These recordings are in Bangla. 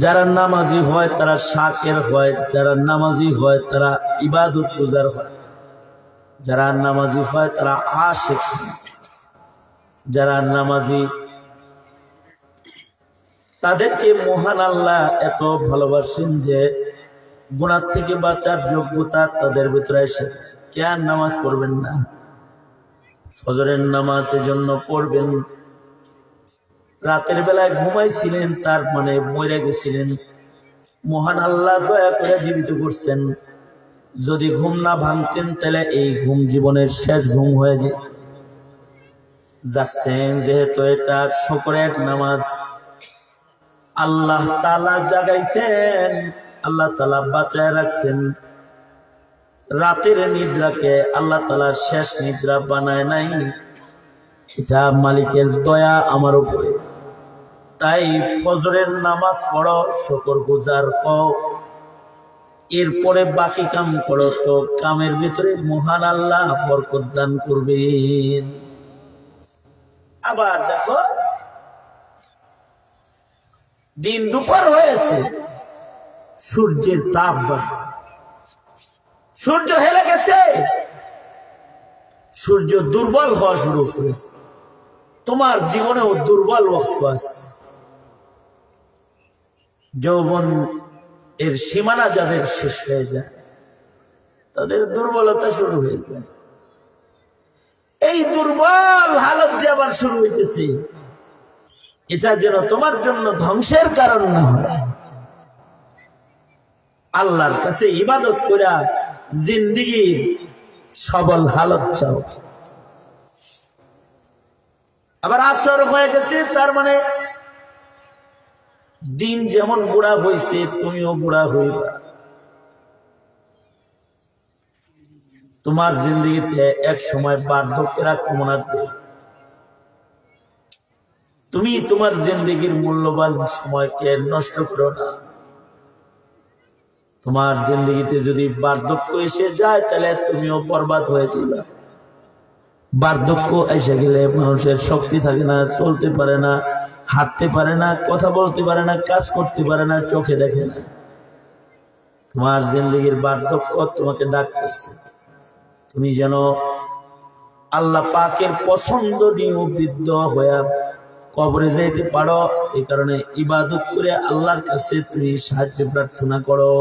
যারা নামাজি হয় তারা শাকের হয়, যারা নামাজি হয় তারা ইবাদত গুজার হয়, যারা নামাজি হয় তারা আশিক হয়। যারা নামাজি তাদেরকে মহান আল্লাহ এত ভালোবাসেন যে গুনাহ থেকে বাঁচার যোগ্যতা তাদের ভিতরে এসে। কেন নামাজ পড়বেন না? ফজরের নামাজ এজন্য পড়বেন, রাতের বেলায় ঘুমাইছিলেন তার মানে মরে গেছিলেন, মহান আল্লাহ দয়া করে জীবিত করছেন। যদি ঘুম না ভাঙতেন তাহলে এই ঘুম জীবনের শেষ ঘুম হয়ে যেত। যাচ্ছেন যেহেতু এটা শুকরের নামাজ, আল্লাহ তাআলা জাগাইছেন, আল্লাহ তাআলা বাঁচায় রাখছেন। রাতের নিদ্রাকে আল্লাহ তাআলা শেষ নিদ্রা বানায় নাই, এটা মালিকের দয়া আমার উপরে। তাই ফজরের নামাজ পড়ো, শুকর গুজার হও, এরপরে বাকি কাম করো, তো কামের ভিতরে মহান আল্লাহ বরকত দান করবেন। আবার দেখো দিন দুপুর হয়েছে, সূর্যের তাপ বাড়ছে, সূর্য হেলে গেছে, সূর্য দুর্বল হওয়া শুরু করেছে। তোমার জীবনেও দুর্বল বস্তু আছে। যৌবন এর সীমানা যাদের শেষ হয়ে যায় তাদের দুর্বলতা শুরু হয়ে যায়। এই দুর্বল হালত যে আবার শুরু হয়েছে, এটা যেন তোমার জন্য ধ্বংসের কারণ না হয়। আল্লাহর কাছে ইবাদত করা জিন্দেগীর সবল হালত চাও। আবার আসর হয়ে গেছে, তার মানে দিন যেমন বুড়া হয়েছে তুমিও বুড়া হইবা। তোমার জিন্দগিতে এক সময় বার্ধক্যের আক্রমণ আসবে। তুমি তোমার জিন্দগির মূল্যবান সময়কে নষ্ট করো না। তোমার জিন্দগিতে যদি বার্ধক্য এসে যায় তাহলে তুমিও বরবাদ হয়ে যাবে। বার্ধক্য এসে গেলে মানুষের শক্তি থাকে না, চলতে পারে না, হাঁটতে পারে না, কথা বলতে পারে না, কাজ করতে পারে না, চোখে দেখে না। তোমার জিন্দগির বার্ধক্য তোমাকে ডাকতেছে, তুমি যেন আল্লাহ পাকের পছন্দনীয় বৃদ্ধ হয়ে কবরে যেতে পারো। এই কারণে ইবাদত করে আল্লাহর কাছে তুমি সাহায্য প্রার্থনা করো।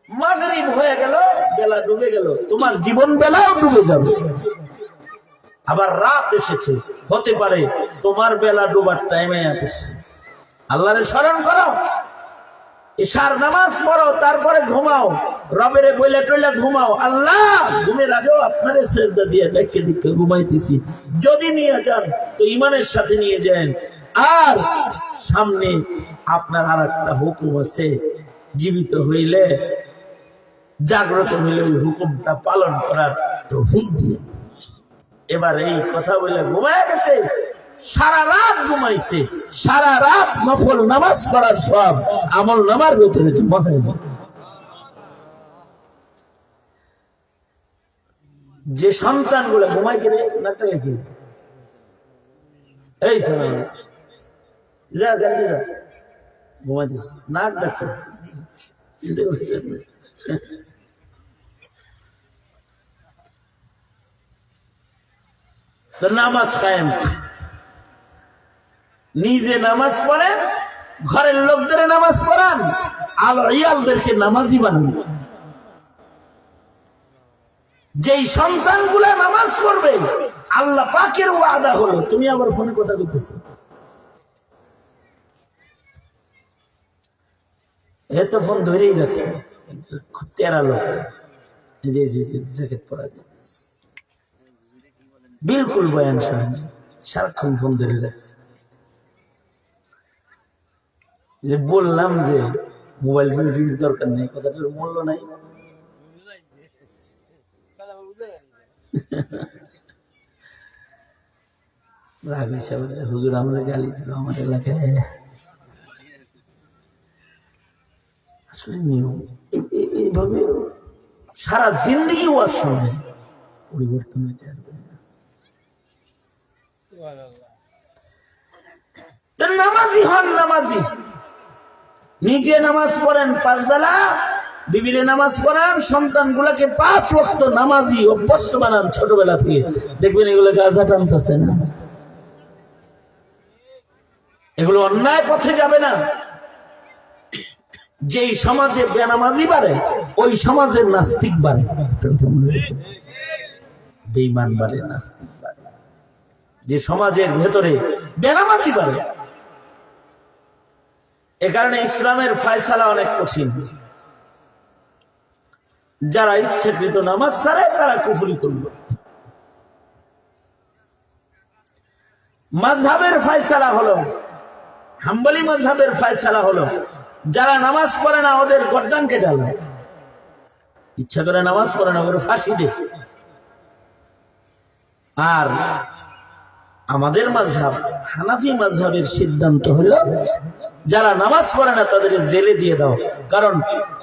মাগরিব হয়ে গেল, বেলা ডুবে গেল, তোমার জীবন বেলাও ডুবে যাবে। আবার রাত এসেছে, হতে পারে তোমার বেলা ডুবার টাইমে আসছে। আল্লাহরে স্মরণ করো, ইশার নামাজ পড়ো, তারপরে ঘুমাও, রবেরে বইলে টইলে ঘুমাও। আল্লাহ ঘুমের আগেও আপনারে সেজদা দিয়ে ডেকে ডেকে ঘুমাইতেছি, যদি নিয়ে যান তো ইমানের সাথে নিয়ে যান। আর সামনে আপনার আর একটা হুকুম আছে, জীবিত হইলে জাগ্রত হইলে ওই হুকুমটা পালন করার তৌফিক দিয়ে। এবার এই কথা বলে ঘুমায় গেছে, সারা রাত ঘুমাইছে, সারা রাত নফল নামাজ পড়ার সব আমল নামার ভিতরে জমা হয়ে যায়। যে সন্তান গুলো ঘুমাই কিনে নাটক কি এই যা গান্ধী ঘুমাইতেছে, নাক ডাকতেছে, চিন্তা করছে নামাজ কায়েম, নিজে নামাজ পড়েন, ঘরের লোকদের নামাজ পড়ান, আর ইয়ালদেরকে নামাজি বানান। যেই সন্তানগুলা নামাজ পড়বে আল্লাহ পাকের ওয়াদা হলো। তুমি আবার ফোনে কথা বলতেছো, এত ফোন ধরেই রাখছে, তেরা লোক জ্যাকেট পরা যায়, বিলকুল বয়ান শোনেন, সারাক্ষণ ফোন ধরে রাখছে। যে বললাম যে মোবাইল টিভির দরকার নেই, কথাটার মূল্য নাই। রাগ হিসাবে হুজুর আমরা গালি দিল আমার এলাকায়, আসলে নিয়ম এইভাবে সারা জিন্দগি ওয়াজ শুনবে, পরিবর্তন হইতে পারবে না। নামাজি হন, নামাজি নিজে নামাজ পড়েন 5 বেলা, বিবিরে নামাজ পড়ান, সন্তানগুলোকে 5 ওয়াক্ত নামাজি অভ্যস্ত বানান ছোটবেলা থেকে। দেখবেন এগুলো গাজা টানতেছে না, এগুলো অন্যায় পথে যাবে না। যেই সমাজে বেনামাজি বাড়ে ওই সমাজের নাস্তিক বাড়ে, বেঈমান বাড়ে, নাস্তিক বাড়ে। যে সমাজের ভেতরে বেনামাজি বাড়ে, এ কারণে ইসলামের ফয়সালা অনেক কঠিন। যারা ইচ্ছাকৃত নামাজ ছাড়ে তারা কুফরি করবে। মাযহাবের ফয়সালা হলো, হাম্বলি মাযহাবের ফয়সালা হলো, যারা নামাজ পড়ে না ওদের গর্দান কেটে দেবে, ইচ্ছা করে নামাজ পড়ে না ওদের ফাঁসি দেয়। আর আমাদের মাযহাব হানাফি মাযহাবের সিদ্ধান্ত হলো যারা নামাজ পড়ে না তাদেরকে জেলে দিয়ে দাও। কারণ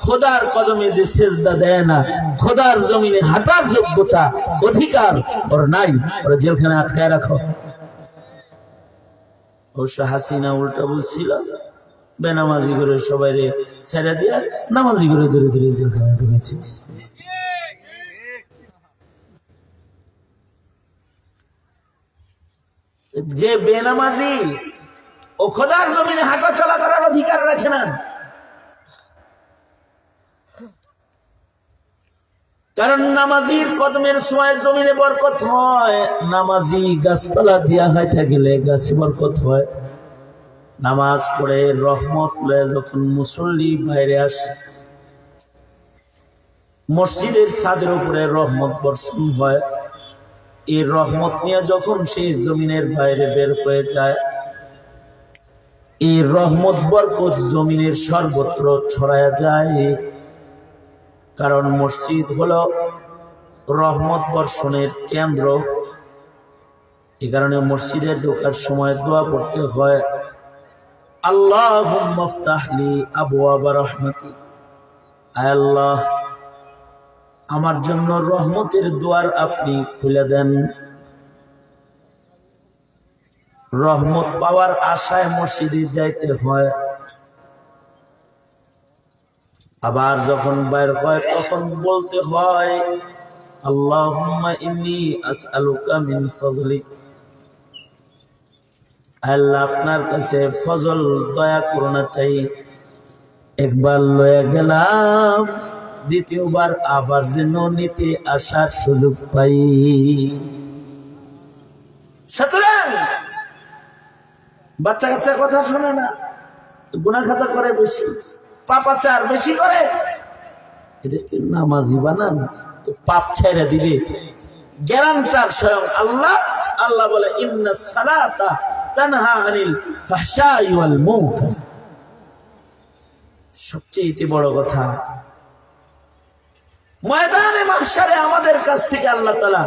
খোদার কদমে যে সেজদা দেয় না, খোদার জমিনে হাঁটার যোগ্যতা অধিকার ওর নাই, ওরা জেলখানে আটকায় রাখো। অবশ্য হাসিনা উল্টা বলছিল, বেনামাজি করে সবাই ছেড়ে দিয়ে নামাজি করে ধরে ধরে জেলখানে ঢুকেছিস। যে বেনামাজি ও খোদার জমিনে হাঁটা চলা করার অধিকার রাখে না। কারণ নামাজির কদমের সময় জমিনে বরকত হয়, নামাজি গাছপালা দিয়া হাঁটা গেলে গাছে বরকত হয়। নামাজ পড়ে রহমত লয়ে যখন মুসল্লি বাইরে আসে, মসজিদের ছাদের উপরে রহমত বর্ষণ হয়। এই রহমত নিয়ে যখন সে জমিনের বাইরে বের হয়ে যায়, এই রহমত বরকত জমিনের সর্বত্র ছড়ায়া যায়। কারণ মসজিদ হলো রহমত বর্ষণের কেন্দ্র। এই কারণে মসজিদে ঢোকার সময় দোয়া পড়তে হয়, আল্লাহুম্মা ইফতাহ লি আবওয়াবা রাহমাতিক, আয় আল্লাহ আমার জন্য রহমতের দুয়ার আপনি খুলে দেন। রহমত পাওয়ার আশায় মসজিদে যাইতে হয়। আবার যখন বাইর হয় তখন বলতে হয়, আল্লাহুম্মা ইন্নী আসআলুকা মিন ফাদলিক, আল্লাহ আপনার কাছে ফজল দয়া করুণা চাই। একবার লয়ে গেলাম, দ্বিতীয়বার আবার যেন নিতে আসার সুযোগ পাই। সুতরাং বাচ্চা কাচ্চা কথা শোনে না, গুনাহ খাতা করে বেশি, পাপাচার বেশি করে, এদেরকে নামাজি বানান তো পাপ ছেড়ে দিবে গ্যারান্টার স্বয়ং আল্লাহ। আল্লাহ বলে ইন্নাস সালাতা তানহা আনিল ফাহশাই ওয়াল মুনকার। সবচেয়ে বড় কথা, ময়দানে মাহশারে আমাদের কাছ থেকে আল্লাহ তাআলা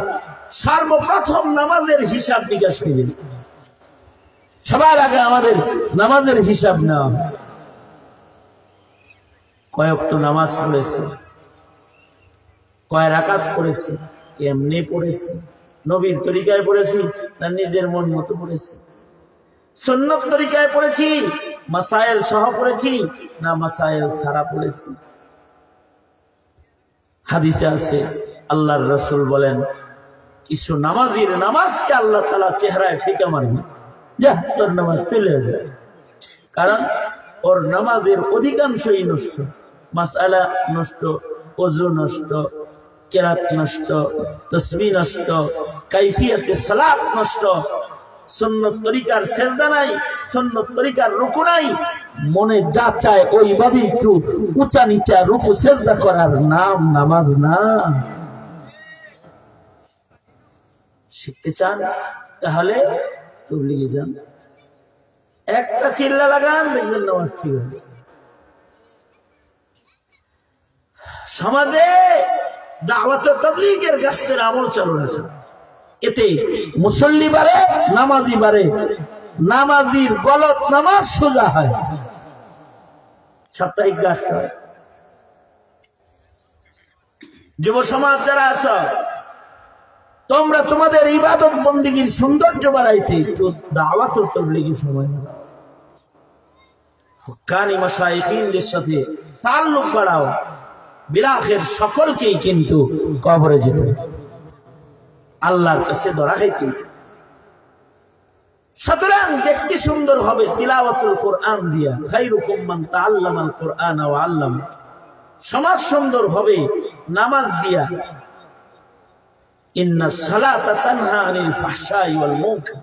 সর্বপ্রথম নামাজের হিসাব নিকাশ নেবেন। সবার আগে আমাদের নামাজের হিসাব নেওয়া, কয় ওয়াক্ত নামাজ পড়েছি, কয় রাকাত পড়েছি, কেমনে পড়েছি, নবীর তরিকায় পড়েছি না নিজের মন মতো পড়েছি, সুন্নত তরিকায় পড়েছি, মাসায়েল সহ পড়েছি না মাসায়েল ছাড়া পড়েছি। হাদিসে আছে আল্লাহর রাসূল বলেন, কিছু নামাজীর নামাজকে আল্লাহ তাআলা চেহারায় ফিকা মারবে, যা তোর নামাজ তুলে যায়। কারণ ওর নামাজের অধিকাংশই নষ্ট, মাসআলা নষ্ট, ওযু নষ্ট, কিরাত নষ্ট, তাসবিহ নষ্ট, কাইফিয়াতে সালাত নষ্ট, সুন্নত তরিকার সিজদা নাই, সুন্নত তরিকার রুকু নাই। মনে যা চায় ওইভাবে একটু উঁচা নিচা রুকু সিজদা করার নাম নামাজ না। শিখতে চান তাহলে তাবলীগে যান, একটা চিল্লা লাগান, দেখবেন নামাজ ঠিক হবে। সমাজে দাওয়াত তাবলীগের গাছের আমল চালু রাখেন, এতে মুসল্লি বাড়ে, নামাজি বাড়ে, নামাজির গলত নামাজ সোজা হয়। সাপ্তাহিক গাছটা হয়। যুব সমাজ যারা আছো, তোমরা তোমাদের ইবাদত বন্দেগীর সৌন্দর্য বাড়াইতে একটু দাওয়াত তাবলীগের সময় হক্কানি মাশায়েখিনদের সাথে তাল্লুক বাড়াও, বিরাখের সকলকেই কিন্তু কবরে যেতে আল্লাহর কাছে ধরা খাইতে। সুতরাং দেখতে সুন্দর হবে তিলাওয়াতুল কোরআন দিয়া, খায়রুকুম মান তাআল্লামাল কোরআন ওয়া আল্লাম। সমাজ সুন্দর হবে নামাজ দিয়া, ইন্নাস সালাতা তানহা আনিল ফাহশাই ওয়াল মুনকার।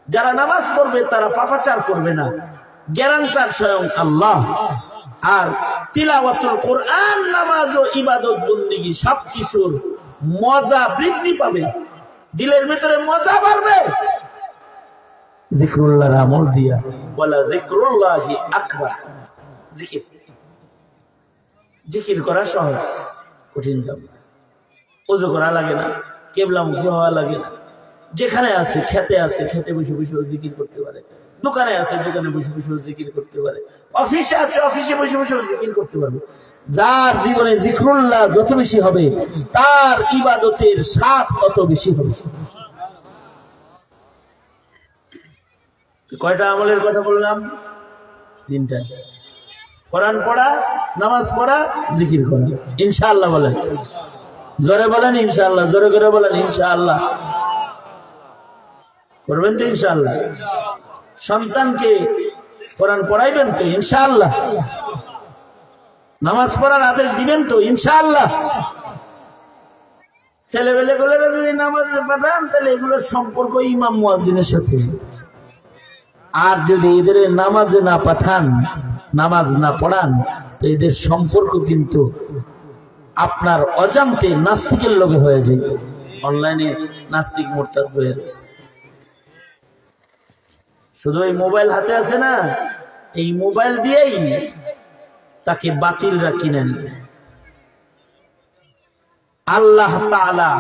যারা নামাজ পড়বে তারা পাপাচার করবে না, গ্যারান্টার স্বয়ং আল্লাহ। আর তিলাওয়াতুল কোরআন, নামাজ ও ইবাদত বন্দেগী সবকিছুর মজা বৃদ্ধি পাবে, দিলের ভিতরে মজা বাড়বে জিকরুল্লাহর আমল দিয়া। ওয়ালা যিকরুল্লাহি আকবার। জিকির জিকির করা সহজ, কঠিন কাজ। ওযু করা লাগে না, কিবলামুখী হওয়া লাগে না। যেখানে আছে, খেতে আছে, খেতে বসে বসে জিকির করতে পারে, দোকানে আছে, দোকানে বসে বসে জিকির করতে পারে, অফিসে আছে, অফিসে বসে বসে জিকির করতে পারবে। যার জীবনে যিকরুল্লাহ যত বেশি হবে, তার ইবাদতের স্বাদ তত বেশি হবে। কয়টা আমলের কথা বললাম? তিনটা। কোরআন পড়া, নামাজ পড়া, জিকির করা। ইনশাআল্লাহ বলেন, জোরে বলেন ইনশাআল্লাহ, জোরে করে বলেন ইনশাআল্লাহ। করবেন তো ইনশাআল্লাহ? সন্তানকে কোরআন পড়াইবেন তো ইনশাআল্লাহ? নামাজ পড়ার আদেশ দিবেন তো ইনশাআল্লাহ? ছেলেবেলে গুলো যদি নামাজে পাঠান, তাহলে এগুলোর সম্পর্ক ইমাম মুয়াজ্জিনের সাথে। আর যদি এদের নামাজে না পাঠান, নামাজ না পড়ান, তো এদের সম্পর্ক কিন্তু আপনার অজান্তে নাস্তিকের লগে হয়ে যায়। অনলাইনে নাস্তিক মুরতাদ হয়ে গেছে। শুধু এই মোবাইল হাতে আছে না, এই মোবাইল দিয়েই তাকে বাতিলরা কিনে নিয়ে। আল্লাহ তাআলা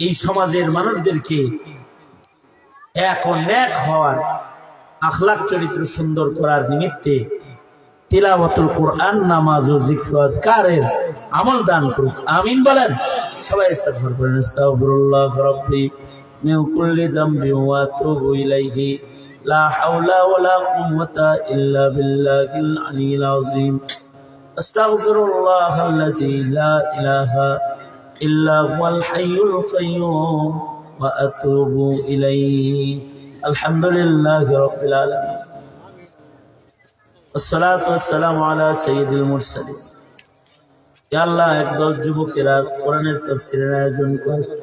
এই সমাজের মানুষদেরকে এক ও নেক হওয়ার, আখলাক চরিত্র সুন্দর করার নিমিত্তে তিলাওয়াতুল কোরআন, নামাজ ও জিকির ও আজকারের আমল দান করুক। আমিন বলেন। সবাই ইস্তিগফার করেন। আস্তাগফিরুল্লাহ রাব্বি মিন কুল্লি যামবি ওয়া আতুবু ইলাইহি লা হাওলা ওয়ালা কুওয়াতা ইল্লা বিল্লাহিল আলিয়্যিল আযীম। আস্তাগফিরুল্লাহাল্লাযী লা ইলাহা ইল্লা হুয়াল হাইয়ুল কাইয়্যুম ওয়া আতুবু ইলাইহি। আলহামদুলিল্লাহি রাব্বিল আলামিন। আসসালাতু ওয়াসসালামু আলা সাইয়্যিদিল মুরসালিন। ইয়া আল্লাহ, একদল যুবকেরা কোরআনের তাফসীরের আয়োজন করেছে।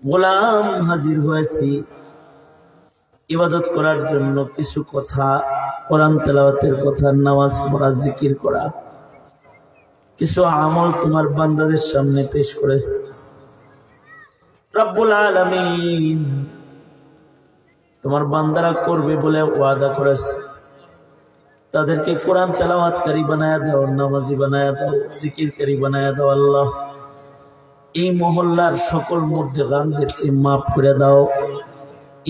গোলাম হাজির হয়েছি ইবাদত করার জন্য। কিছু কথা, কোরআন তেলাওয়াতের কথা, নামাজ পড়া, জিকির করা, কিছু আমল তোমার বান্দাদের সামনে পেশ করেছে। রব্বুল আলামিন তোমার বান্দারা করবে বলে ওয়াদা করেছে। তাদেরকে কোরআন তেলাওয়াতকারী বানায়া দাও, নামাজি বানায়া দাও, জিকিরকারী বানায়া দাও। আল্লাহ, এই মহল্লার সকল মুর্দেগানদেরকে মাফ করে দাও।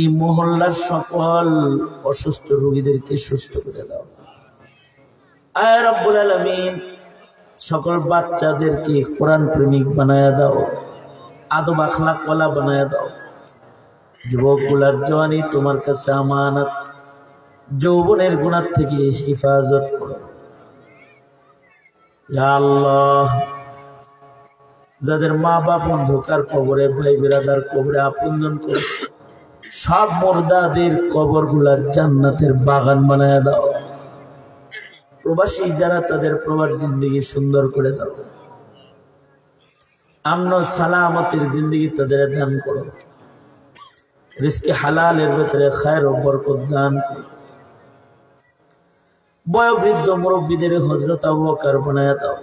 এই মহল্লার সকল অসুস্থ রোগীদেরকে সুস্থ করে দাও। আয় রব্বুল আলামিন, সকল বাচ্চাদেরকে কোরআন প্রেমিক বানায়া দাও, আদব আখলাক ওয়ালা বানায়া দাও। যুবকগুলার জওয়ানি তোমার কাছে আমানত, যৌবনের গুনাহ থেকে হিফাজত করো। ইয়া আল্লাহ, যাদের মা বাপ অন্ধকার কবরে, ভাই বিরাদার কবরে, আপনজন করে, সব মুর্দাদের কবরগুলার জান্নাতের বাগান বানায়া দাও। প্রবাসী যারা, তাদের প্রবাস জিন্দেগি সুন্দর করে দাও। আমন সালামতের জিন্দেগি তাদের দান করো। রিজকে হালালের ভেতরে খায়ের ও বরকত দান করো। বয়োবৃদ্ধ মুরব্বীদের হযরত আবু বকর বানায়া দাও।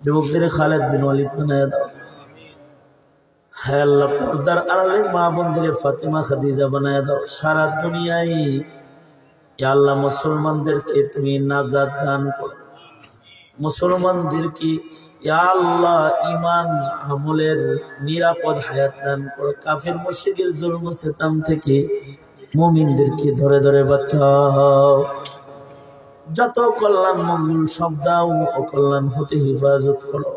যুবকদের খালিদ বিন ওয়ালিদ বানায়া দাও। হে আল্লাহ, পর্দার আড়ালে মা বোনদের ফাতেমা খাদিজা বানায়া দাও। সারা দুনিয়ায় ইয়া আল্লাহ মুসলমানদেরকে তুমি নাজাত দান করো। মুসলমানদেরকে ইয়া আল্লাহ ঈমান আমলের নিরাপদ হায়াত দান করো। কাফির মুশরিকের জুলম ও সিতম থেকে মুমিনদেরকে ধরে ধরে বাঁচাও। যত কল্যাণ মঙ্গল সব দাও, অকল্যাণ হতে হেফাজত করো।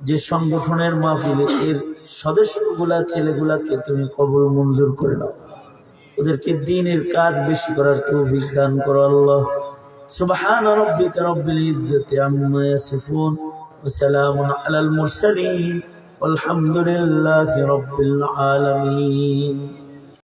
যে সংগঠনের মাহফিলে এর সদস্যগুলা, ছেলেগুলাকে তুমি কবুল মঞ্জুর করে নাও। ওদেরকে দ্বীনের কাজ বেশি করার তৌফিক দান করো আল্লাহ। সুবহান রাব্বিকা রাব্বিল ইজ্জাতি আম্মা ইয়াসিফুন ওয়া সালামুন আলাল মুরসালিন ওয়ালহামদুলিল্লাহি রাব্বিল আলামিন।